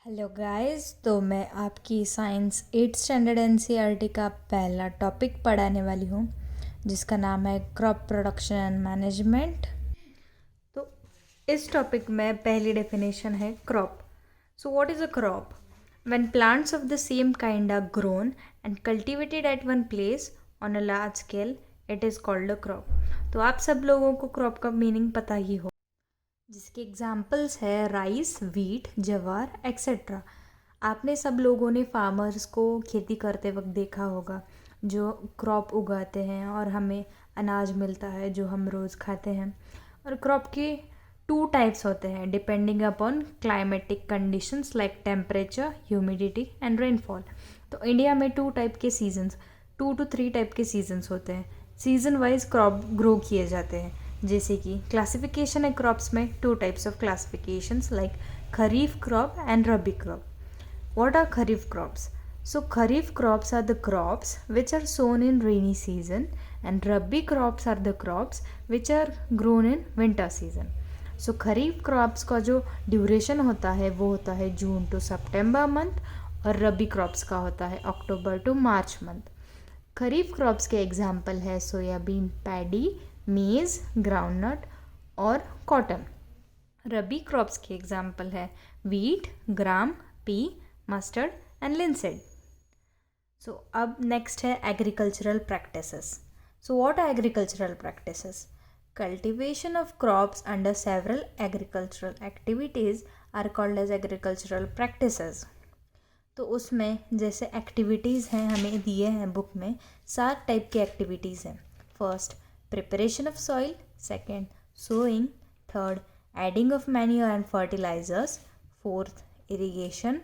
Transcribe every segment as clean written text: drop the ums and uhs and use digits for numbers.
Hello guys. तो मैं आपकी साइंस 8th स्टैंडर्ड एनसीईआरटी का पहला टॉपिक पढ़ाने वाली हूँ जिसका नाम है क्रॉप प्रोडक्शन एंड मैनेजमेंट। तो इस टॉपिक में पहली डेफिनेशन है crop. So what is a crop? When plants of the same kind are grown and cultivated at one place on a large scale, it is called a crop. तो आप सब लोगों को क्रॉप का meaning पता ही हो, जिसके एग्जाम्पल्स है राइस, व्हीट, जवार एक्सेट्रा। आपने सब लोगों ने फार्मर्स को खेती करते वक्त देखा होगा, जो क्रॉप उगाते हैं और हमें अनाज मिलता है जो हम रोज़ खाते हैं। और क्रॉप के टू टाइप्स होते हैं depending upon climatic conditions like temperature, humidity and rainfall. तो इंडिया में 2 to 3 टाइप के सीजन्स होते हैं। सीजन वाइज क्रॉप ग्रो किए जाते हैं, जैसे कि क्लासिफिकेशन है क्रॉप्स में 2 types of classifications like kharif crop and rabi crop. What are kharif crops? So kharif crops are the crops which are sown in rainy season and rabi crops are the crops which are grown in winter season. So kharif crops का जो duration होता है वो होता है जून to September month और रबी crops का होता है October to March month. Kharif crops के एग्जाम्पल है सोयाबीन, पैडी, मेज, ग्राउंडनट और कॉटन। रबी क्रॉप्स के एग्जाम्पल है wheat, gram, pea, mustard and linseed. So अब नेक्स्ट है agricultural practices. So what are agricultural practices? Cultivation of crops under several agricultural activities are called as agricultural practices. तो उसमें जैसे activities हैं हमें दिए हैं बुक में, 7 टाइप की एक्टिविटीज़ हैं। First, preparation of soil. Second, sowing. Third, adding of manure and fertilisers. Fourth, irrigation.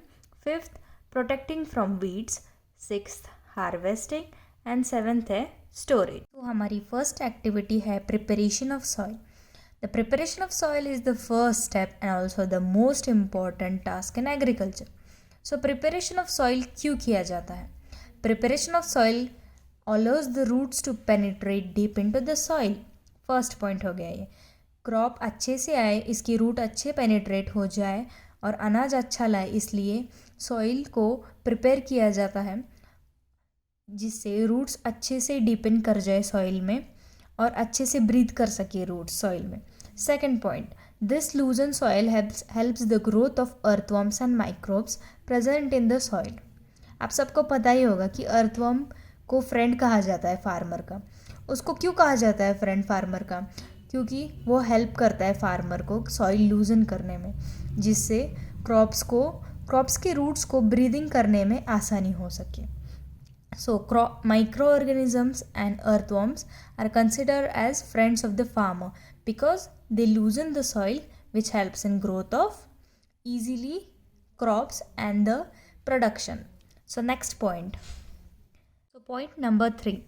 Fifth, protecting from weeds. Sixth, harvesting and seventh है स्टोरेज। तो हमारी फर्स्ट एक्टिविटी है preparation of soil. The preparation of soil is the first step and also the most important task in agriculture. So preparation of soil क्यों किया जाता है? Preparation of soil allows the roots to penetrate deep into the soil. First point हो गया ये। Crop अच्छे से आए, इसकी रूट अच्छे पेनिट्रेट हो जाए और अनाज अच्छा लाए, इसलिए सॉइल को प्रिपेयर किया जाता है जिससे रूट्स अच्छे से डीपन कर जाए सॉइल में और अच्छे से ब्रीथ कर सके रूट्स सॉइल में। Second point, this लूजन soil helps the growth of earthworms and microbes present in the soil. आप सबको पता ही होगा कि अर्थवर्म को फ्रेंड कहा जाता है फार्मर का। उसको क्यों कहा जाता है फ्रेंड फार्मर का? क्योंकि वो हेल्प करता है फार्मर को सॉइल लूजन करने में, जिससे क्रॉप्स के रूट्स को ब्रीदिंग करने में आसानी हो सके। So microorganisms and earthworms are considered as friends of the farmer because they loosen the soil, which helps in growth of easily crops and the production. So next point. So point number 3.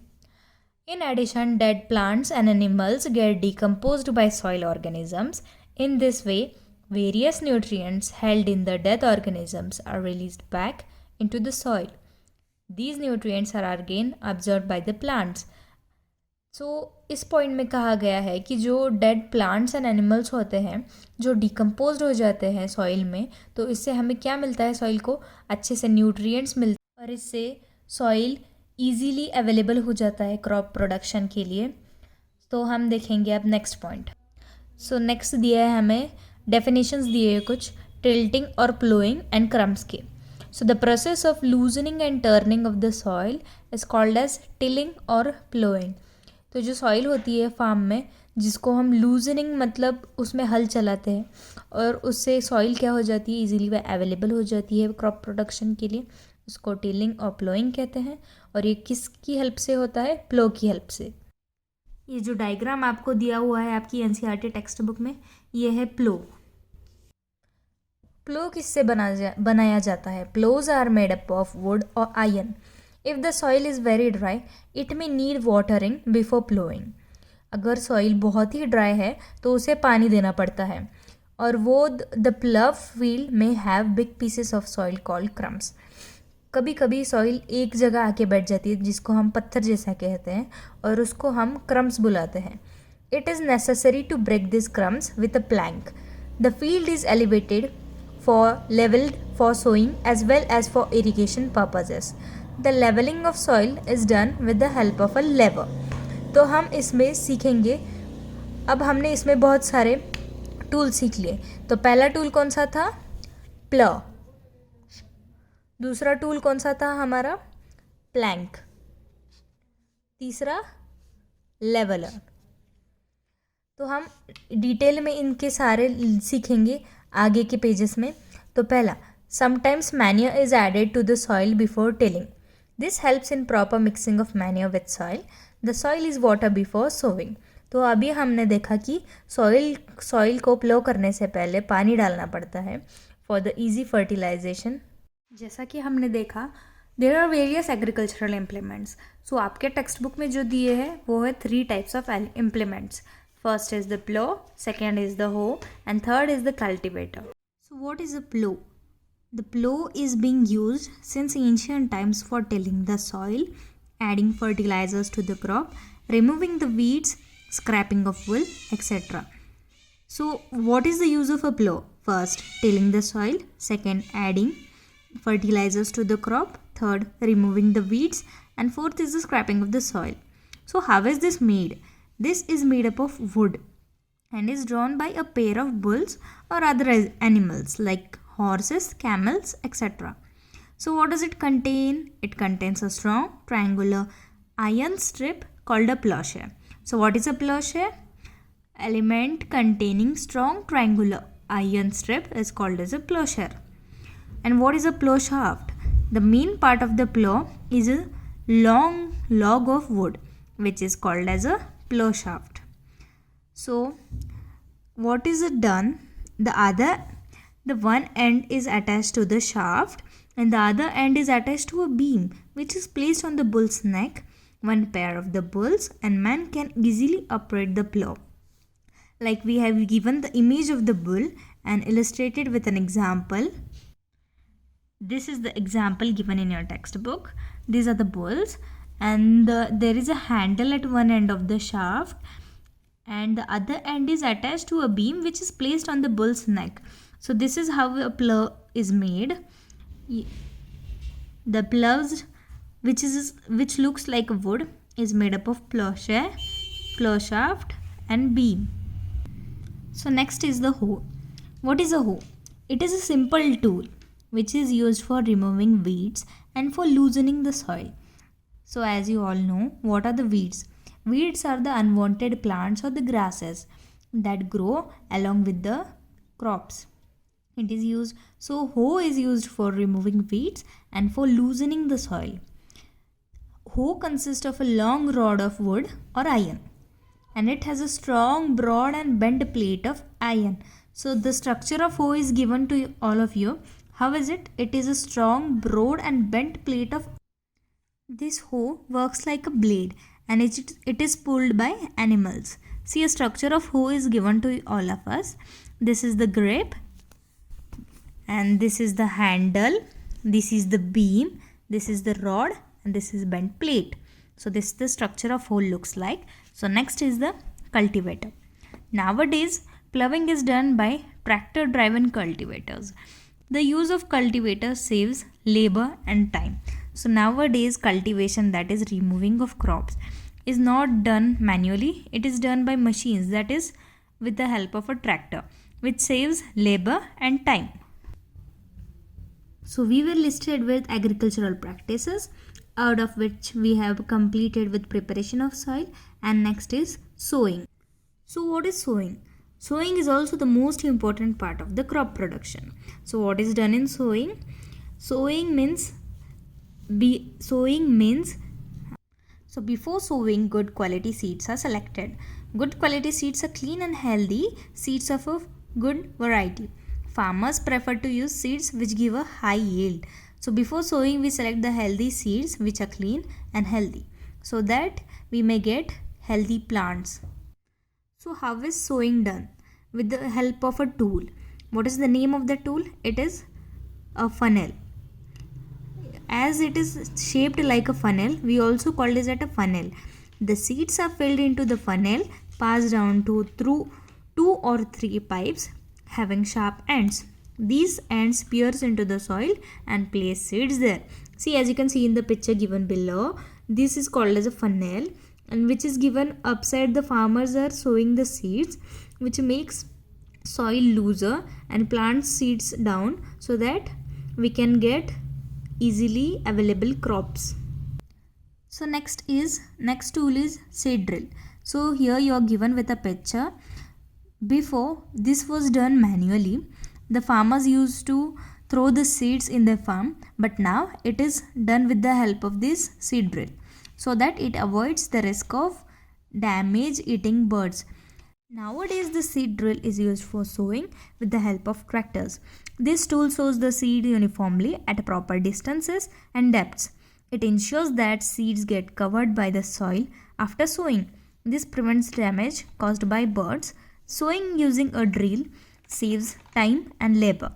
In addition, dead plants and animals get decomposed by soil organisms. In this way, various nutrients held in the dead organisms are released back into the soil. These nutrients are again absorbed by the plants. So इस point में कहा गया है कि जो dead plants and animals होते हैं जो डिकम्पोज हो जाते हैं सॉइल में, तो इससे हमें क्या मिलता है? सॉइल को अच्छे से न्यूट्रिएंट्स मिलते हैं और इससे सॉइल ईजीली अवेलेबल हो जाता है क्रॉप प्रोडक्शन के लिए। तो हम देखेंगे अब नेक्स्ट पॉइंट। सो नेक्स्ट दिया है हमें डेफिनेशंस दिए हैं कुछ टिल्टिंग और प्लोइंग एंड क्रम्स के। So the process of loosening and turning of the soil is called as tilling और plowing। तो जो सॉइल होती है फार्म में, जिसको हम लूजनिंग मतलब उसमें हल चलाते हैं और उससे सॉइल क्या हो जाती है, इजीली वह अवेलेबल हो जाती है क्रॉप प्रोडक्शन के लिए, उसको टिलिंग और प्लोइंग कहते हैं। और ये किसकी हेल्प से होता है? प्लो की हेल्प से। ये जो डायग्राम आपको दिया हुआ है आपकी एनसीईआरटी टेक्स्ट बुक में, ये है प्लो। प्लो किससे बनाया जाता है? Ploughs are made up of wood और iron. If the soil is very dry, it may need watering before ploughing. अगर सॉइल बहुत ही ड्राई है तो उसे पानी देना पड़ता है। और वो द प्लव फील्ड में have big pieces of soil called crumbs. कभी कभी सॉइल एक जगह आके बैठ जाती है जिसको हम पत्थर जैसा कहते हैं और उसको हम क्रम्स बुलाते हैं। It is necessary to break this crumbs with a plank. The field is elevated for leveled for sowing as well as for irrigation purposes. The leveling of soil is done with the help of a lever. तो हम इसमें सीखेंगे, अब हमने इसमें बहुत सारे tool सीख लिए. तो पहला टूल कौन सा था? प्लॉ. दूसरा टूल कौन सा था हमारा? प्लैंक. तीसरा लेवलर. तो हम डिटेल में इनके सारे सीखेंगे आगे के पेजेस में. तो पहला, sometimes manure is added to the soil before tilling. This helps in proper mixing of manure with soil. The soil is water before sowing. तो अभी हमने देखा कि सॉइल को प्लो करने से पहले पानी डालना पड़ता है फॉर द ईजी फर्टिलाइजेशन. जैसा कि हमने देखा, there are various agricultural implements. So आपके टेक्स्ट बुक में जो दिए हैं वो है 3 types of implements. First is the plough, second is the hoe, and third is the cultivator. So what is the plough? The plow is being used since ancient times for tilling the soil, adding fertilizers to the crop, removing the weeds, scraping of wool, etc. So, what is the use of a plow? First, tilling the soil. Second, adding fertilizers to the crop. Third, removing the weeds. And fourth is the scraping of the soil. So, how is this made? This is made up of wood and is drawn by a pair of bulls or other animals like horses, camels, etc. So what does it contain? It contains a strong triangular iron strip called a plowshare. So what is a plowshare? Element containing strong triangular iron strip is called as a plowshare. And what is a plow shaft? The main part of the plow is a long log of wood which is called as a plow shaft. So what is it done? The one end is attached to the shaft and the other end is attached to a beam which is placed on the bull's neck. One pair of the bulls and man can easily operate the plow. Like we have given the image of the bull and illustrated with an example. This is the example given in your textbook. These are the bulls and there is a handle at one end of the shaft and the other end is attached to a beam which is placed on the bull's neck. So this is how a plow is made. The plows which looks like a wood is made up of plowshare, plow shaft and beam. So next is the hoe. What is a hoe? It is a simple tool which is used for removing weeds and for loosening the soil. So as you all know, what are the weeds? Weeds are the unwanted plants or the grasses that grow along with the crops. It is used, so hoe is used for removing weeds and for loosening the soil. Hoe consists of a long rod of wood or iron and it has a strong, broad and bent plate of iron. So the structure of hoe is given to all of you. How is it? It is a strong, broad and bent plate of. This hoe works like a blade and it is pulled by animals. See, a structure of hoe is given to all of us. This is the grip. And this is the handle, this is the beam, this is the rod and this is bent plate. So this is the structure of hoe looks like. So next is the cultivator. Nowadays ploughing is done by tractor driven cultivators. The use of cultivator saves labor and time. So nowadays cultivation, that is removing of crops, is not done manually. It is done by machines, that is with the help of a tractor, which saves labor and time. So we were listed with agricultural practices, out of which we have completed with preparation of soil, and next is sowing. So what is sowing? Sowing is also the most important part of the crop production. So what is done in sowing? Sowing means so before sowing, good quality seeds are selected. Good quality seeds are clean and healthy seeds of a good variety. Farmers prefer to use seeds which give a high yield. So before sowing, we select the healthy seeds which are clean and healthy so that we may get healthy plants. So how is sowing done? With the help of a tool. What is the name of the tool? It is a funnel. As it is shaped like a funnel, we also call this as a funnel. The seeds are filled into the funnel, passed down through 2 or 3 pipes having sharp ends. these ends pierce into the soil and place seeds there. See, as you can see in the picture given below, this is called as a funnel, and which is given upside. The farmers are sowing the seeds, which makes soil looser and plants seeds down so that we can get easily available crops. So next tool is seed drill. So here you are given with a picture. Before, this was done manually. The farmers used to throw the seeds in their farm, but now it is done with the help of this seed drill, so that it avoids the risk of damage eating birds. Nowadays, the seed drill is used for sowing with the help of tractors. This tool sows the seed uniformly at proper distances and depths. It ensures that seeds get covered by the soil after sowing. This prevents damage caused by birds. Sowing using a drill saves time and labor.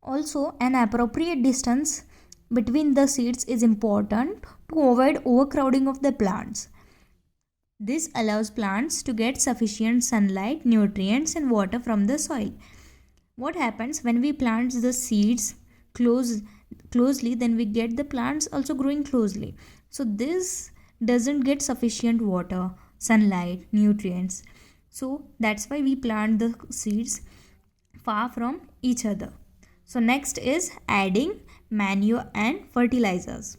Also, an appropriate distance between the seeds is important to avoid overcrowding of the plants. This allows plants to get sufficient sunlight, nutrients, and water from the soil. What happens when we plant the seeds closely, then we get the plants also growing closely. So this doesn't get sufficient water, sunlight, nutrients. So that's why we plant the seeds far from each other. So next is adding manure and fertilizers.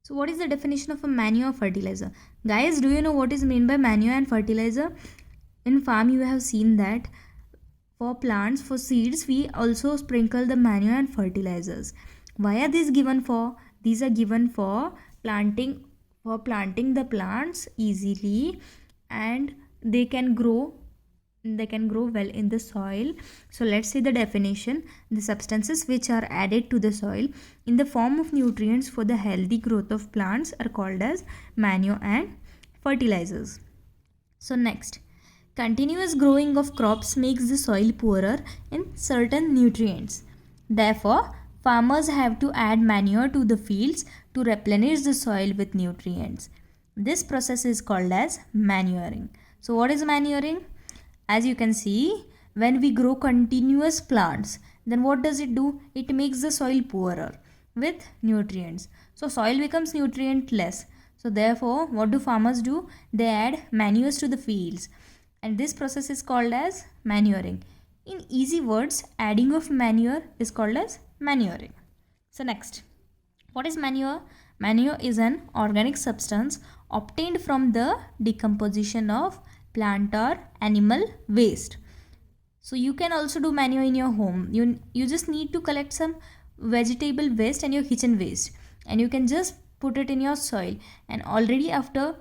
So what is the definition of a manure fertilizer? Guys, do you know what is meant by manure and fertilizer? In farm you have seen that for plants, for seeds, we also sprinkle the manure and fertilizers. Why are these given for? These are given for planting the plants easily, and they can grow well in the soil. So let's see the definition. The substances which are added to the soil in the form of nutrients for the healthy growth of plants are called as manure and fertilizers. So next, continuous growing of crops makes the soil poorer in certain nutrients. Therefore, farmers have to add manure to the fields to replenish the soil with nutrients. This process is called as manuring. So what is manuring? As you can see, when we grow continuous plants, then what does it do? It makes the soil poorer with nutrients. So soil becomes nutrient less. So therefore, what do farmers do? They add manures to the fields. And this process is called as manuring. In easy words, adding of manure is called as manuring. So next, what is manure? Manure is an organic substance obtained from the decomposition of plant or animal waste. So you can also do manure in your home. You just need to collect some vegetable waste and your kitchen waste, and you can just put it in your soil, and already after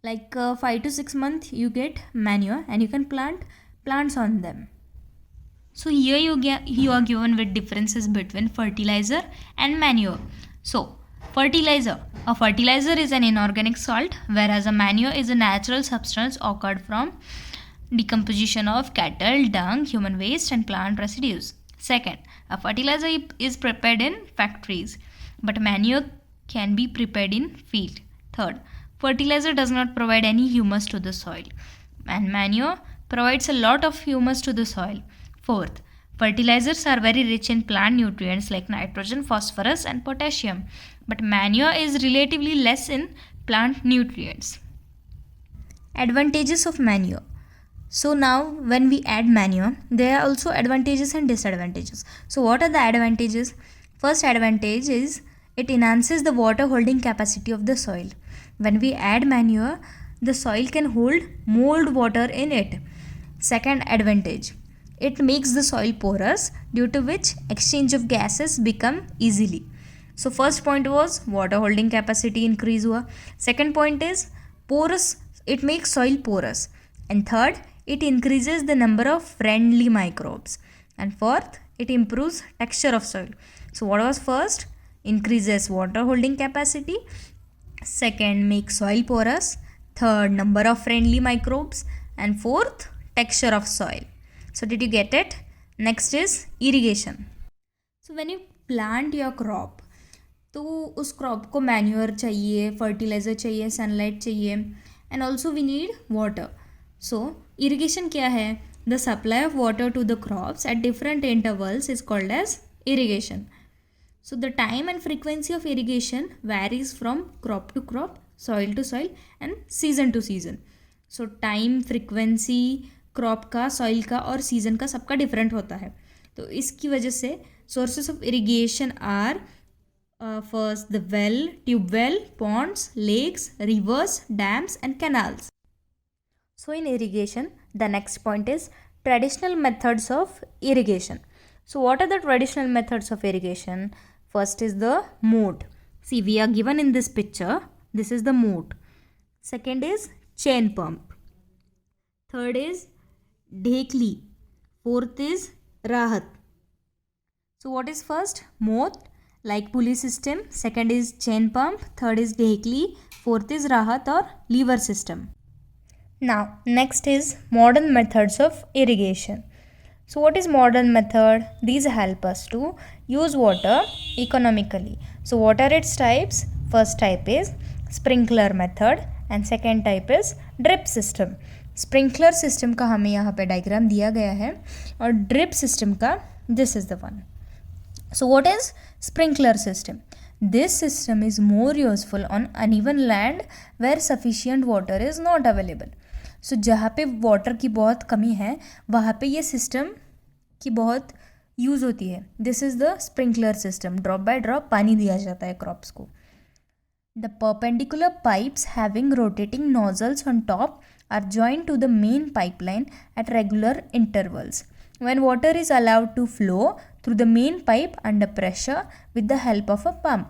5 to 6 months you get manure, and you can plant plants on them. So here you are given with differences between fertilizer and manure. So a fertilizer is an inorganic salt, whereas a manure is a natural substance occurred from decomposition of cattle, dung, human waste, and plant residues. Second, a fertilizer is prepared in factories, but manure can be prepared in field. Third, fertilizer does not provide any humus to the soil, and manure provides a lot of humus to the soil. Fourth, fertilizers are very rich in plant nutrients like nitrogen, phosphorus, and potassium, but manure is relatively less in plant nutrients. Advantages of manure. So now when we add manure, there are also advantages and disadvantages. So what are the advantages? First advantage is it enhances the water holding capacity of the soil. When we add manure, the soil can hold more water in it. Second advantage, it makes the soil porous, due to which exchange of gases become easily. So first point was water holding capacity increase हुआ. Second point is porous, it makes soil porous. And third, it increases the number of friendly microbes. And fourth, it improves texture of soil. So what was first? Increases water holding capacity. Second, makes soil porous. Third, number of friendly microbes. And fourth, texture of soil. So did you get it? Next is irrigation. So when you plant your crop, तो उस crop को manure चाहिए, fertiliser चाहिए, sunlight चाहिए, and also we need water. So irrigation क्या है? The supply of water to the crops at different intervals is called as irrigation. So the time and frequency of irrigation varies from crop to crop, soil to soil and season to season. So time, frequency crop का, soil का और season का सबका different होता है. तो इसकी वजह से sources of irrigation are first the well, tube well, ponds, lakes, rivers, dams and canals. So in irrigation, the next point is traditional methods of irrigation. So what are the traditional methods of irrigation? First is the moat. See, we are given in this picture. This is the moat. Second is chain pump. Third is dhekli. Fourth is rahat. So what is first? Moat, like pulley system. Second is chain pump. Third is dhekli. Fourth is rahat or lever system. Now next is modern methods of irrigation. So what is modern method? These help us to use water economically. So what are its types? First type is sprinkler method and second type is drip system. Sprinkler system का हमें यहाँ पे diagram दिया गया है और drip system का this is the one. So what is sprinkler system? This system is more useful on uneven land where sufficient water is not available. So जहाँ पे वाटर की बहुत कमी है वहाँ पे ये सिस्टम की बहुत यूज़ होती है. This is the sprinkler system. Drop by drop पानी दिया जाता है क्रॉप्स को. The perpendicular pipes having rotating nozzles on top are joined to the main pipeline at regular intervals. When water is allowed to flow through the main pipe under pressure with the help of a pump,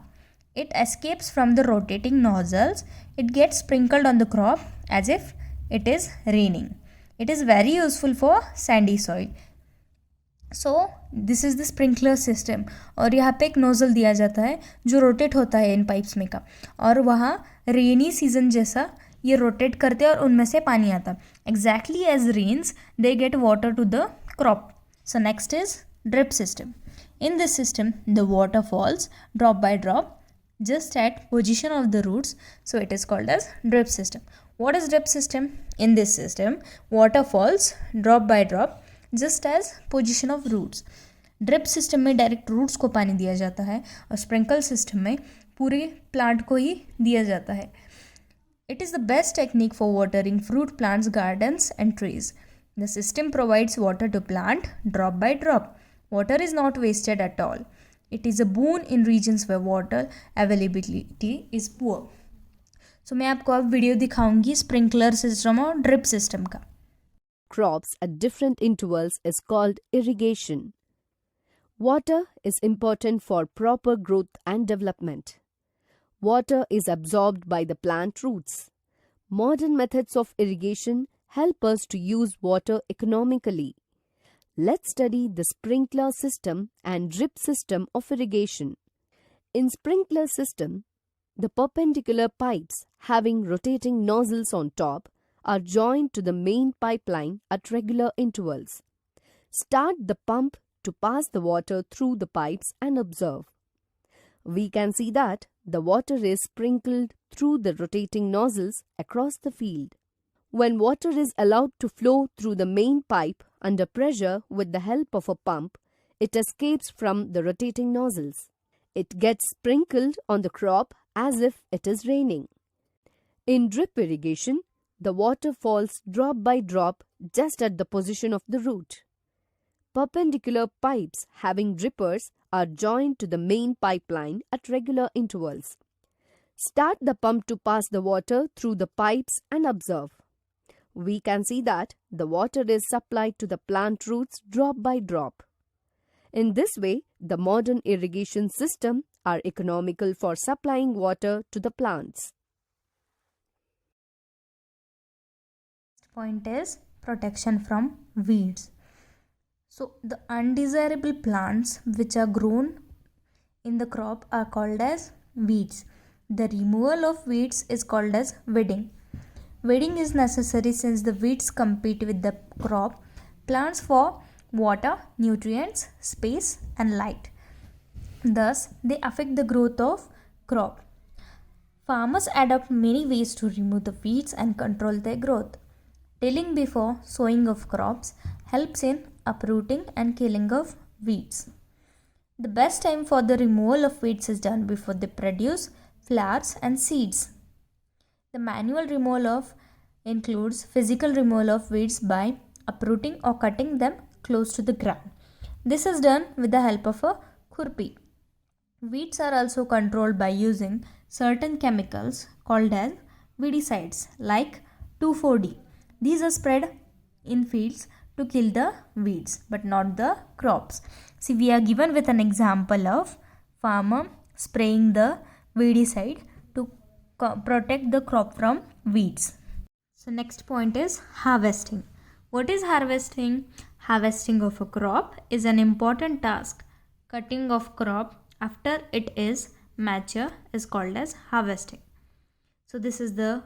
it escapes from the rotating nozzles. It gets sprinkled on the crop as if it is raining. It is very useful for sandy soil. So this is the sprinkler system. और यहाँ पे एक nozzle दिया जाता है जो rotate होता है इन पाइप्स में का और वहाँ रेनी सीजन जैसा ये रोटेट करते हैं और उनमें से पानी आता है. Exactly as rains, they get water to the crop. So next is drip system. In this system, the water falls drop by drop just at position of the roots. So it is called as drip system. What is drip system? In this system, water falls drop by drop just as position of roots. Drip system में direct roots को पानी दिया जाता है और sprinkle system में पूरे plant को ही दिया जाता है. It is the best technique for watering fruit plants, gardens and trees. The system provides water to plant drop by drop. Water is not wasted at all. It is a boon in regions where water availability is poor. So मैं आपको अब video दिखाऊंगी sprinkler system और drip system का. Crops at different intervals is called irrigation. Water is important for proper growth and development. Water is absorbed by the plant roots. Modern methods of irrigation help us to use water economically. Let's study the sprinkler system and drip system of irrigation. In sprinkler system, the perpendicular pipes having rotating nozzles on top are joined to the main pipeline at regular intervals. Start the pump to pass the water through the pipes and observe. We can see that the water is sprinkled through the rotating nozzles across the field. When water is allowed to flow through the main pipe under pressure with the help of a pump, it escapes from the rotating nozzles. It gets sprinkled on the crop as if it is raining. In drip irrigation, the water falls drop by drop just at the position of the root. Perpendicular pipes having drippers are joined to the main pipeline at regular intervals. Start the pump to pass the water through the pipes and observe. We can see that the water is supplied to the plant roots drop by drop. In this way, the modern irrigation system are economical for supplying water to the plants. Point is protection from weeds. So the undesirable plants which are grown in the crop are called as weeds. The removal of weeds is called as weeding. Weeding is necessary since the weeds compete with the crop plants for water, nutrients, space and light. Thus, they affect the growth of crop. Farmers adopt many ways to remove the weeds and control their growth. Tilling before sowing of crops helps in uprooting and killing of weeds. The best time for the removal of weeds is done before they produce flowers and seeds. The manual removal includes physical removal of weeds by uprooting or cutting them close to the ground. This is done with the help of a khurpi. Weeds are also controlled by using certain chemicals called as weedicides like 2,4-D. These are spread in fields to kill the weeds but not the crops. See, we are given with an example of farmer spraying the weedicide to protect the crop from weeds. So next point is harvesting. What is harvesting? Harvesting of a crop is an important task. Cutting of crop after it is mature is called as harvesting. So this is the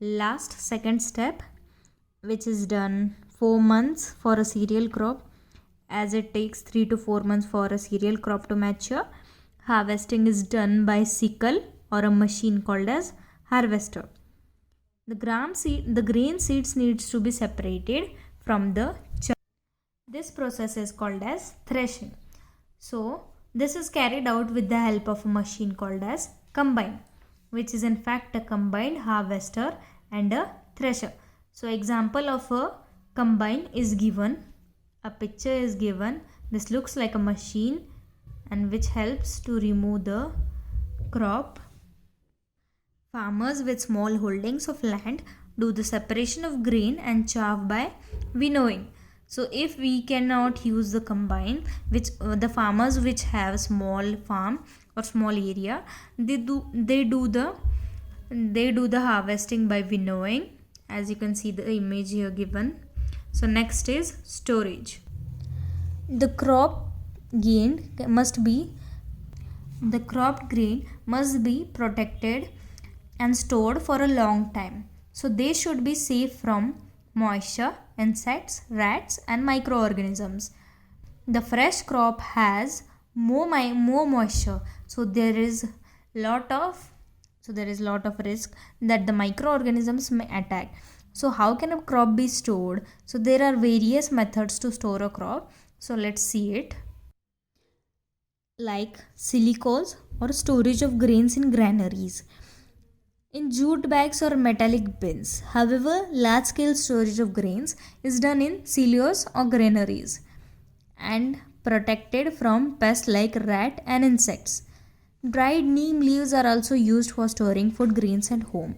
last second step, which is done 4 months for a cereal crop, as it takes 3 to 4 months for a cereal crop to mature. Harvesting is done by sickle or a machine called as harvester. The grain seeds needs to be separated from the chaff. This process is called as threshing. So this is carried out with the help of a machine called as combine, which is in fact a combined harvester and a thresher. So example of a combine is given. A picture is given. This looks like a machine and which helps to remove the crop. Farmers with small holdings of land do the separation of grain and chaff by winnowing. So if we cannot use the combine, which the farmers which have small farm or small area, they do the harvesting by winnowing, as you can see the image here given. So next is storage. The cropped grain must be protected and stored for a long time. So they should be safe from moisture, insects, rats and microorganisms. The fresh crop has more moisture, so there is lot of risk that the microorganisms may attack. So how can a crop be stored? So there are various methods to store a crop. So let's see it. Like silicose or storage of grains in granaries, in jute bags or metallic bins. However, large scale storage of grains is done in silos or granaries and protected from pests like rat and insects. Dried neem leaves are also used for storing food grains at home.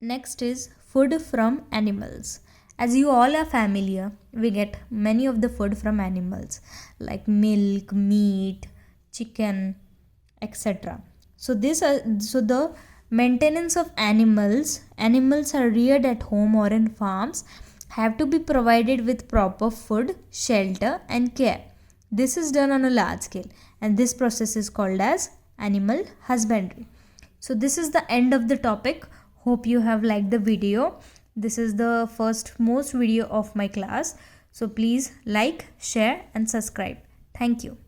Next is food from animals. As you all are familiar, we get many of the food from animals like milk, meat, chicken, etc. So the maintenance of animals are reared at home or in farms, have to be provided with proper food, shelter and care. This is done on a large scale and this process is called as animal husbandry. So this is the end of the topic. Hope you have liked the video. This is the most video of my class. So please like, share and subscribe. Thank you.